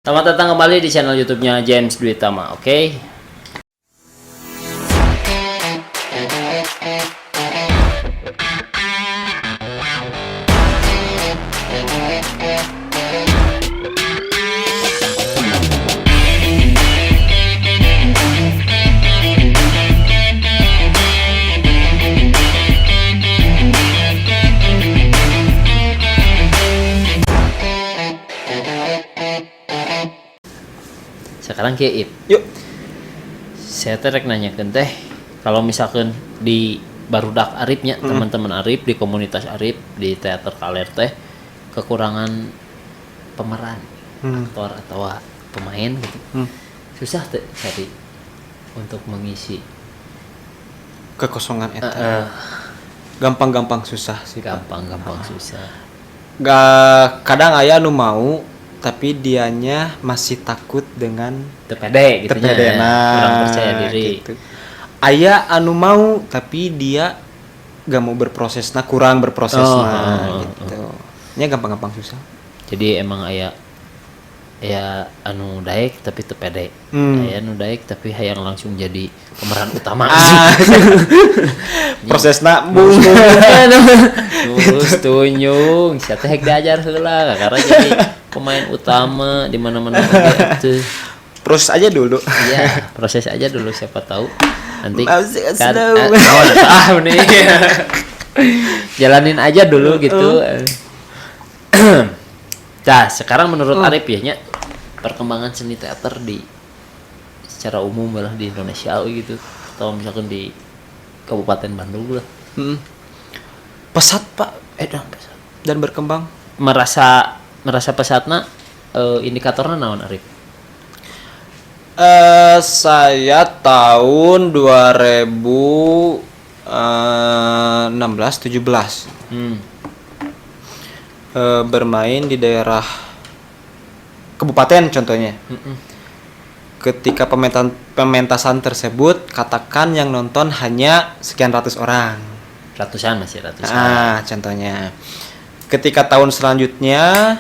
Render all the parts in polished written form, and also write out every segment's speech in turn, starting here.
Selamat datang kembali di channel YouTube-nya James Duitama, oke? Sekarang kayak Yuk. saya terek nanyakeun teh kalau misalkan di barudak Arifnya teman-teman Arif di komunitas Arif di teater Kaler teh kekurangan pemeran aktor atau pemain gitu susah teh cari untuk mengisi Kekosongan eta. Gampang-gampang susah sih. gampang susah. Gak kadang aya nu mau tapi dianya masih takut dengan Tepede gitu tepede kurang percaya diri gitu. Aya anu mau tapi dia gak mau berproses, kurang berproses gitu. Nya gampang-gampang susah. Jadi emang aya anu daek tapi tepede, aya anu daek tapi hayang langsung jadi pemeran utama. Prosesna Terus tunjung, sia teh diajar heula karena jadi pemain utama di mana-mana gitu. proses aja dulu. Iya, proses aja dulu siapa tahu nanti kan nih. Jalanin aja dulu gitu. Nah, sekarang menurut Arif ya nya perkembangan seni teater di secara umum lah di Indonesia gitu atau misalkan di Kabupaten Bandung lah. Pesat Pak Pesat. dan berkembang. Merasa pesatna indikatornya naon Arif? Saya tahun 2016-17 bermain di daerah kabupaten contohnya. Ketika pementasan tersebut katakan yang nonton hanya sekian ratus orang. Ratusan. Contohnya. Ketika tahun selanjutnya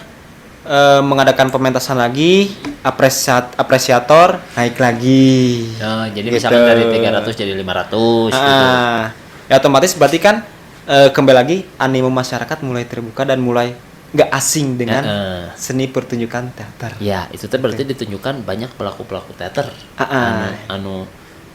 mengadakan pementasan lagi, apresiator naik lagi. Oh, jadi gitu. misalkan dari 300 jadi 500 gitu. Ya otomatis berarti kan kembali lagi animo masyarakat mulai terbuka dan mulai nggak asing dengan seni pertunjukan teater. Ya, itu teh berarti ditunjukkan banyak pelaku-pelaku teater. Anu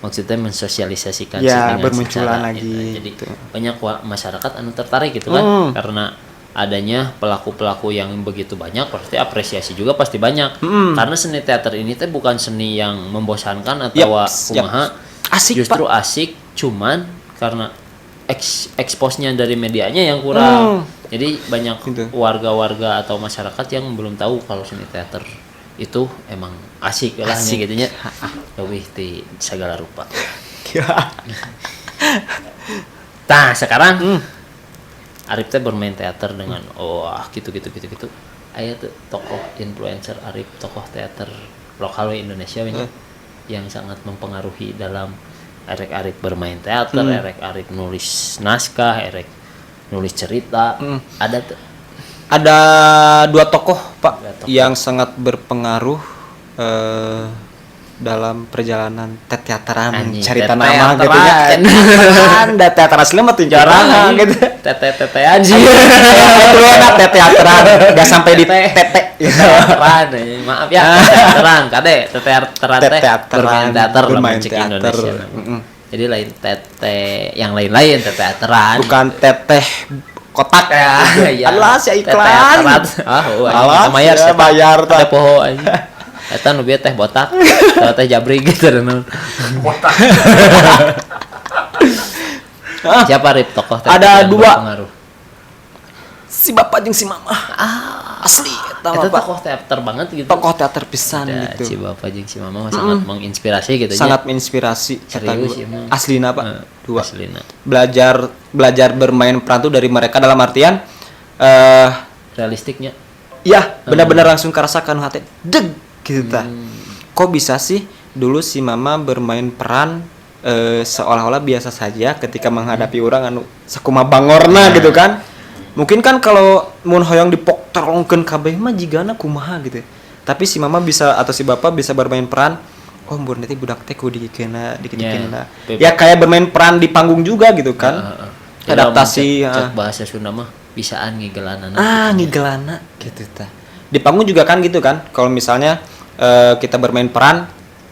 maksudnya mensosialisasikan ya, dengan bermunculan secara, lagi. gitu. Jadi banyak masyarakat anu tertarik gitu kan karena adanya pelaku-pelaku yang begitu banyak, pasti apresiasi juga pasti banyak. Karena seni teater ini teh bukan seni yang membosankan atau kumaha. Asik, justru Pak. asik, cuman karena eksposnya dari medianya yang kurang. Jadi banyak gitu. Warga-warga atau masyarakat yang belum tahu kalau seni teater itu emang asik lah gitu nya. Lebih di segala rupa. Nah, sekarang Arif teh bermain teater dengan gitu. Aya tuh tokoh influencer Arif, tokoh teater lokal di Indonesia yang sangat mempengaruhi dalam Erek Arif bermain teater, Erek Arif nulis naskah, Erek nulis cerita. Ada dua tokoh Pak yang sangat berpengaruh dalam perjalanan teateran cerita nama gitu ya. Ada teater asli mah jarang gitu. Tete aja. Itu enak teateran, enggak sampai di tete. Teateran, maaf ya, teateran, kade teateran teh bermain teater bermain cek teater. Indonesia. Jadi lain tete yang lain teateran. Bukan teteh kotak ya. Alah si iklan. Kita bayar teh poho aja. Eta nu bieu teh botak, teh jabri gitu dan botak. Siapa Rip tokoh teater? Ada dua. Pengaruh? Si Bapak jeung si Mama. Asli eta tokoh teater banget gitu. Tokoh teater pisan gitu. Si Bapak jeung si Mama sangat menginspirasi gitu. Sangat menginspirasi. Serius ya. Aslina Pak. Dua. Aslina. Belajar bermain peran tuh dari mereka dalam artian realistiknya. Ya, benar-benar langsung kerasakan hati. Deg gitu ta. Kok bisa sih dulu si Mama bermain peran seolah-olah biasa saja ketika menghadapi orang anu sakumaha bangorna gitu kan. Mungkin kan kalau mun hoyong dipokterongkeun kabeh mah jigana kumaha gitu. Tapi si mama bisa atau si bapak bisa bermain peran. Oh, mbur nanti budak teh kudu dikeuna dikeuna. Ya kayak bermain peran di panggung juga gitu kan. Adaptasi cek bahasa Sunda mah bisaan ngigelanana. Ngigelana gitu tah. Di panggung juga kan gitu kan. Kalau misalnya kita bermain peran,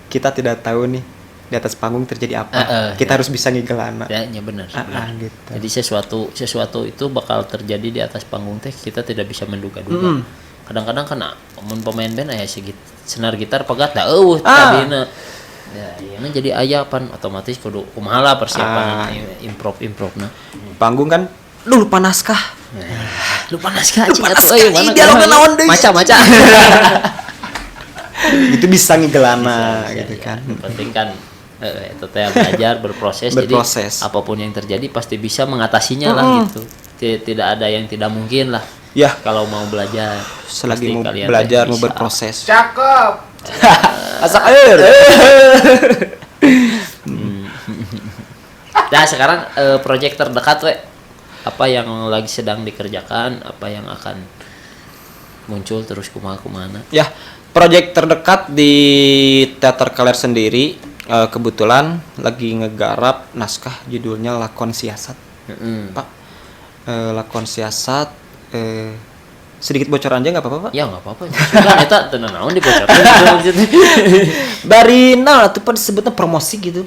kita tidak tahu nih di atas panggung terjadi apa. Kita harus bisa ngigelana. Ya benar. Gitu. Jadi sesuatu itu bakal terjadi di atas panggung teh kita tidak bisa menduga-duga. Kadang-kadang kan pemain band aya senar gitar pegat da tadina. Ya, ieu jadi ayapan otomatis kudu kumaha lah persiapan improv-improvna. Panggung kan lupa naskah. Lupa naskah Maca. Itu bisa ngigelana gitu kan. Penting kan itu teh belajar berproses. Jadi apapun yang terjadi pasti bisa mengatasinya lah gitu. Tidak ada yang tidak mungkin lah. Ya, kalau mau belajar selagi mau belajar mau berproses. Cakep. Asak air. Nah, sekarang proyek terdekat apa yang lagi sedang dikerjakan, apa yang akan muncul terus kumaha-kumana. Ya, proyek terdekat di Teater Kaler sendiri kebetulan lagi ngegarap naskah judulnya Lakon Siasat. Pak, lakon siasat sedikit bocoran aja nggak apa-apa, Pak? Ya nggak apa-apa. Sudah eta tenan naon dibocorkeun maksudnya. Dari nah itu Pak disebutnya promosi gitu.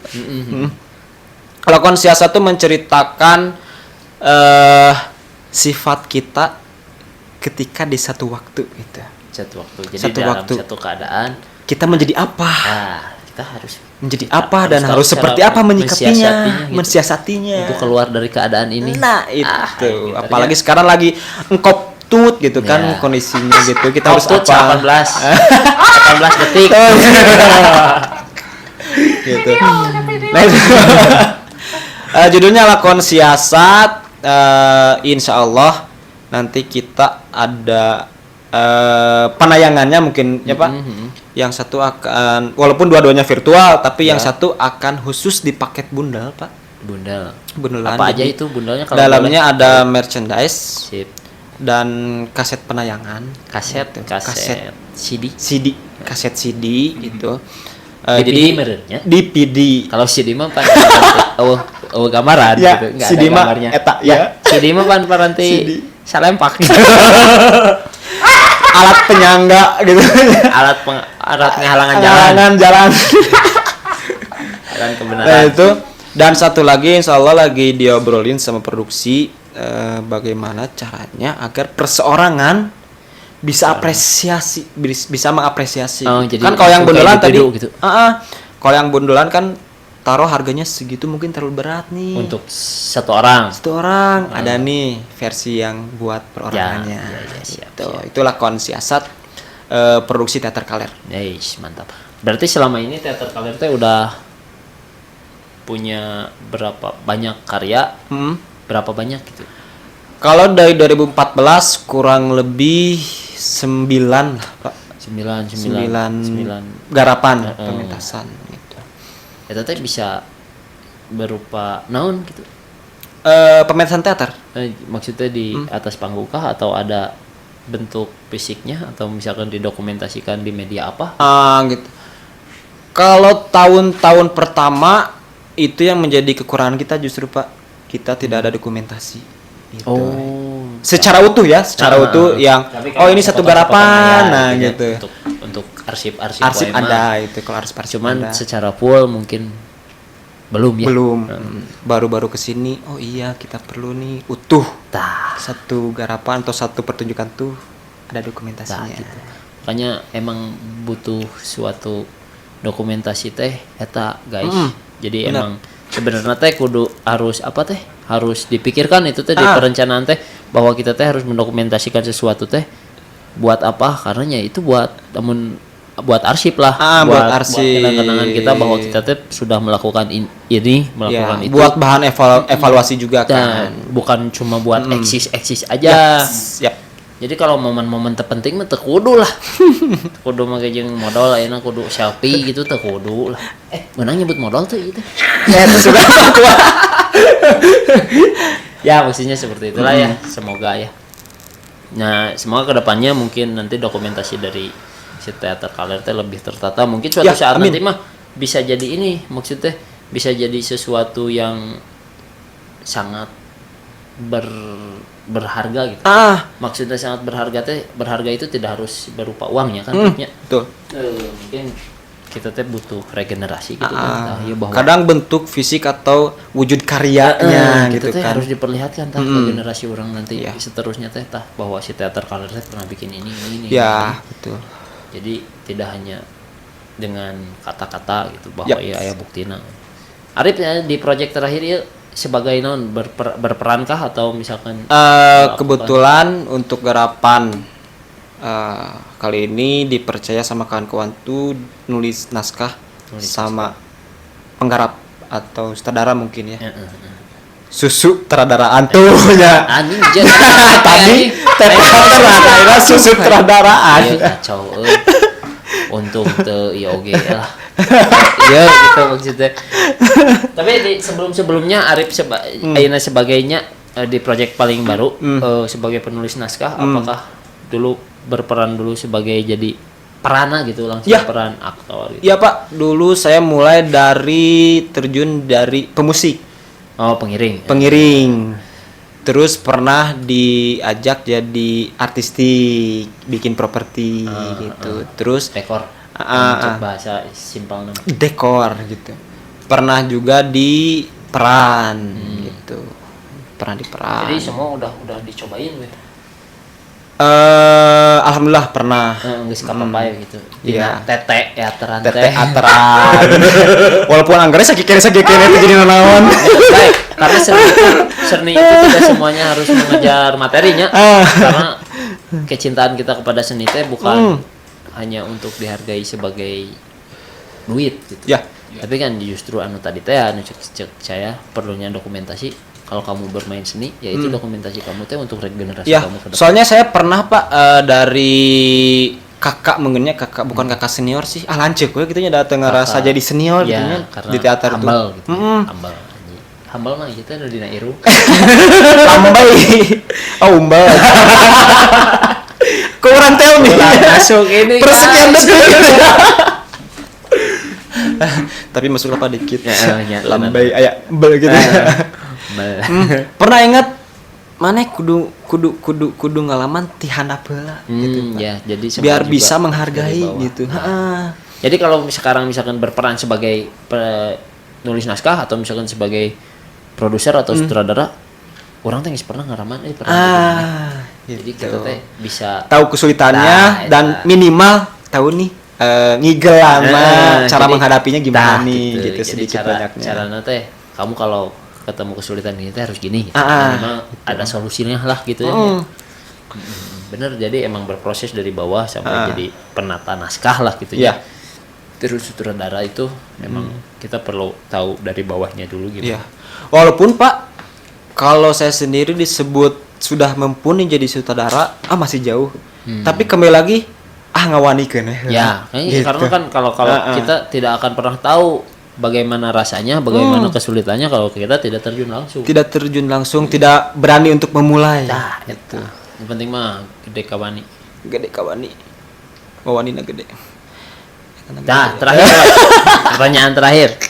Lakon siasat itu menceritakan sifat kita ketika di satu waktu gitu. Satu waktu. Jadi dalam satu keadaan kita menjadi apa? Nah, kita harus menjadi apa dan harus seperti apa menyikapinya, mensiasatinya. Untuk keluar dari keadaan ini. Nah, itu. Apalagi sekarang lagi engkop tut gitu kan kondisinya gitu. Kita harus apa? 18 detik. Gitu. Judulnya Lakon Siasat. Insya Allah nanti kita ada penayangannya mungkin ya Pak. Yang satu akan walaupun dua-duanya virtual tapi yang satu akan khusus di paket bundel Pak. Bundelan. Apa aja itu bundelnya kalau dalamnya boleh? Ada merchandise. Sip. Dan kaset penayangan. Kaset CD. Kaset CD gitu. Jadi merenya DVD. Kalau CD mah pan gambaran ya, gitu. Enggak CD ada gambarnya. Eta ya. CD mah pan paranti salempak. Alat penyangga gitu. alat penghalangan jalan. Dan kebenaran. Nah, itu dan satu lagi insya Allah lagi diobrolin sama produksi bagaimana caranya agar perseorangan bisa bisa mengapresiasi. Jadi kan kalau yang bundelan tadi gitu. Kalau yang bundelan kan taruh harganya segitu mungkin terlalu berat nih. Untuk satu orang. Ada nih versi yang buat perorangannya. Siap. Itu Lakon Siasat produksi Teater Kaler. Yes, mantap. Berarti selama ini Teater Kaler teh udah punya berapa banyak karya? Berapa banyak gitu? Kalau dari 2014 kurang lebih 9 lah, Pak. 9 garapan pementasan gitu. Eta teh bisa berupa naon gitu. Pementasan teater. Maksudnya di atas panggung kah atau ada bentuk fisiknya atau misalkan didokumentasikan di media apa? Gitu. Kalau tahun-tahun pertama itu yang menjadi kekurangan kita justru Pak, kita tidak ada dokumentasi. Gitu. Secara utuh ya, utuh yang ini satu garapan, gitu. Untuk arsip ada itu kalau arsip cuman ada. Secara full mungkin belum. Baru-baru kesini kita perlu nih utuh satu garapan atau satu pertunjukan tuh ada dokumentasinya gitu. Makanya emang butuh suatu dokumentasi teh eta guys. Jadi bener. Emang sebenarnya teh kudu harus dipikirkan itu teh di perencanaan teh bahwa kita teh harus mendokumentasikan sesuatu teh buat apa, karenanya itu buat arsip lah, buat kenang-kenangan kita bahwa kita teh sudah melakukan itu, buat bahan evaluasi juga kan, bukan cuma buat eksis aja. Jadi kalau momen-momen terpenting mah teu kudu lah. Kudu make jeung modal ayeuna kudu selfie gitu teu kudu lah. Meunang nyebut modal tuh itu. Ya itu sudah tua. Ya maksudnya seperti itulah ya, semoga ya. Nah, semoga kedepannya mungkin nanti dokumentasi dari si teater kaler teh lebih tertata. Mungkin suatu Ya, saat amin. nanti mah bisa jadi ini, maksudnya bisa jadi sesuatu yang sangat berharga gitu. Maksudnya sangat berharga teh, berharga itu tidak harus berupa uangnya kan, tipnya. Betul. Mungkin kita teh butuh regenerasi gitu kan. Ya bahwa Kadang bentuk fisik atau wujud karyanya gitu gitu teh kan. harus diperlihatkan tah ke generasi orang nanti seterusnya teh tah bahwa si teater kaler teh pernah bikin ini. Ya, betul. Jadi tidak hanya dengan kata-kata gitu bahwa ya aya buktina. Arif ya, di proyek terakhir ya sebagai non berperankah atau misalkan Kebetulan untuk garapan kali ini dipercaya sama kawan-kawan tuh nulis naskah sama penggarap atau sutradara mungkin ya. Susu teradaraan tuh ya. anjing Tadi teradaraan susu teradaraan. Iya kacau untung teu ieu oge lah. Iya gitu maksudnya. Tapi di sebelumnya Arif ayeuna sebagainya di proyek paling baru sebagai penulis naskah apakah dulu berperan dulu sebagai jadi perana gitu langsung peran aktor gitu. Iya Pak, dulu saya mulai dari terjun dari pemusik. Oh, pengiring. Terus pernah diajak jadi artistik, bikin properti gitu. Terus Dekor. Bahasa simpel nama. Dekor gitu. Pernah juga di peran gitu. Pernah di peran. Jadi semua udah dicobain weh. Alhamdulillah pernah. Geus kapapaya gitu. Iya. Tete teateran Tete ateran. Walaupun anggarnya sakit kene itu jadi naon. Baik, karena seni itu tidak semuanya harus mengejar materinya. Karena kecintaan kita kepada seni teh bukan hanya untuk dihargai sebagai duit gitu. Ya. Tapi kan justru anu tadi teh anu cek saya perlunya dokumentasi. Kalau kamu bermain seni, ya itu dokumentasi kamu teh untuk regenerasi kamu ke depan. Soalnya saya pernah Pak dari kakak mengennya kakak bukan kakak senior sih. Lancek gue gitu nya datang ngerasa jadi senior gitu nya di teater tuh. Humble gitu. Humble mah gitu anu dina iru. Lambai. Oh, umbal. Kurang tell nih. Masuk ini. Persekian detik. Tapi masuk apa dikit. Lambai aya bel gitu. Pernah ingat mana kudu ngalaman ti handap heula gitu Pak. Ya, jadi biar bisa menghargai gitu. Jadi kalau misalkan berperan sebagai penulis naskah atau misalkan sebagai produser atau sutradara, orang teh geus pernah ngaraman Gitu. Jadi kita teh bisa tahu kesulitannya dan minimal tahu nih ngigel lama cara menghadapinya gimana nih gitu sedikit banyaknya. Caranya teh kamu kalau ketemu kesulitan ini harus gini gitu. Memang ada solusinya lah gitu ya. Bener, jadi emang berproses dari bawah sampai jadi penata naskah lah gitu ya. Terus sutradara itu memang kita perlu tahu dari bawahnya dulu gitu. Iya. Walaupun Pak kalau saya sendiri disebut sudah mumpuni jadi sutradara masih jauh. Tapi kembali lagi ngawanikeun ya. Gitu. Karena kan kalau kita tidak akan pernah tahu bagaimana rasanya, bagaimana kesulitannya kalau kita tidak terjun langsung. Tidak berani untuk memulai. Nah, itu. Yang penting mah gede kawani. Wawanina gede. Nah, terakhir pertanyaan terakhir.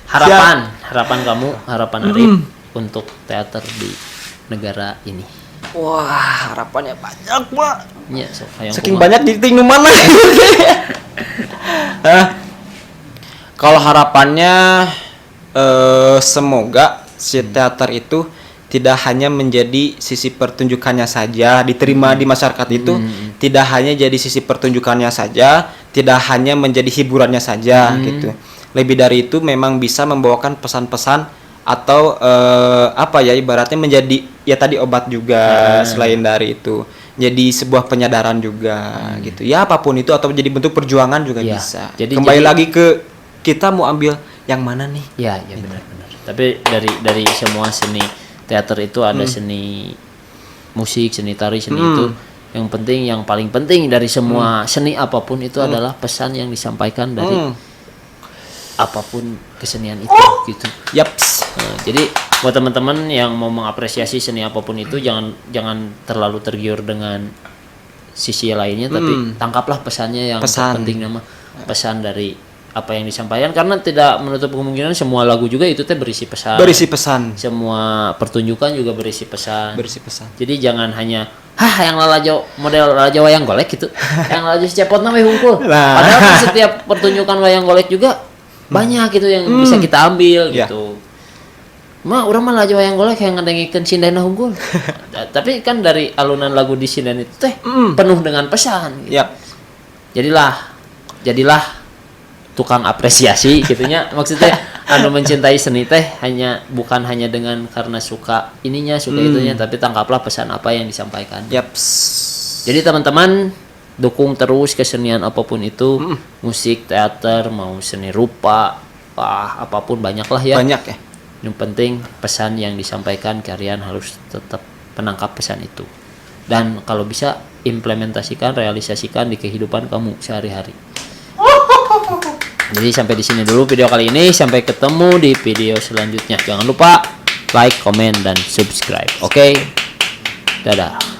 Harapan kamu, harapan Arif untuk teater di negara ini. Wah, harapannya banyak, Pak. Ya, saking banyak di tinggal mana. Kalau harapannya semoga si teater itu tidak hanya menjadi sisi pertunjukannya saja diterima di masyarakat itu, tidak hanya jadi sisi pertunjukannya saja, tidak hanya menjadi hiburannya saja gitu. Lebih dari itu memang bisa membawakan pesan-pesan atau ibaratnya menjadi ya tadi obat juga selain dari itu. Jadi sebuah penyadaran juga gitu. Ya apapun itu atau jadi bentuk perjuangan juga bisa. Kembali lagi ke kita mau ambil yang mana nih? Ya gitu. Benar. Tapi dari semua seni teater itu ada seni musik, seni tari, seni itu yang paling penting dari semua seni apapun itu adalah pesan yang disampaikan dari apapun kesenian itu gitu. Yaps. Jadi buat teman-teman yang mau mengapresiasi seni apapun itu jangan terlalu tergiur dengan sisi lainnya, tapi tangkaplah pesannya yang penting nama pesan dari apa yang disampaikan, karena tidak menutup kemungkinan semua lagu juga itu teh berisi pesan. Semua pertunjukan juga berisi pesan. Jadi jangan hanya yang lalajo model lalajo wayang golek gitu. Yang lalajo cepot namanya hungkul. Padahal kan setiap pertunjukan wayang golek juga banyak gitu yang bisa kita ambil gitu. Urang mah lalajo wayang golek yang ngedengikeun sindana hungkul. Tapi kan dari alunan lagu di sinden itu teh penuh dengan pesan gitu. Jadilah tukang apresiasi gitunya, maksudnya anu mencintai seni teh bukan hanya dengan karena suka ininya suka itunya, tapi tangkaplah pesan apa yang disampaikan. Jadi teman-teman dukung terus kesenian apapun itu, musik, teater, mau seni rupa, apapun banyaklah ya. Yang penting pesan yang disampaikan, kalian harus tetap menangkap pesan itu, dan kalau bisa implementasikan, realisasikan di kehidupan kamu sehari-hari. Jadi sampai di sini dulu video kali ini. Sampai ketemu di video selanjutnya. Jangan lupa like, komen, dan subscribe. Oke? Dadah.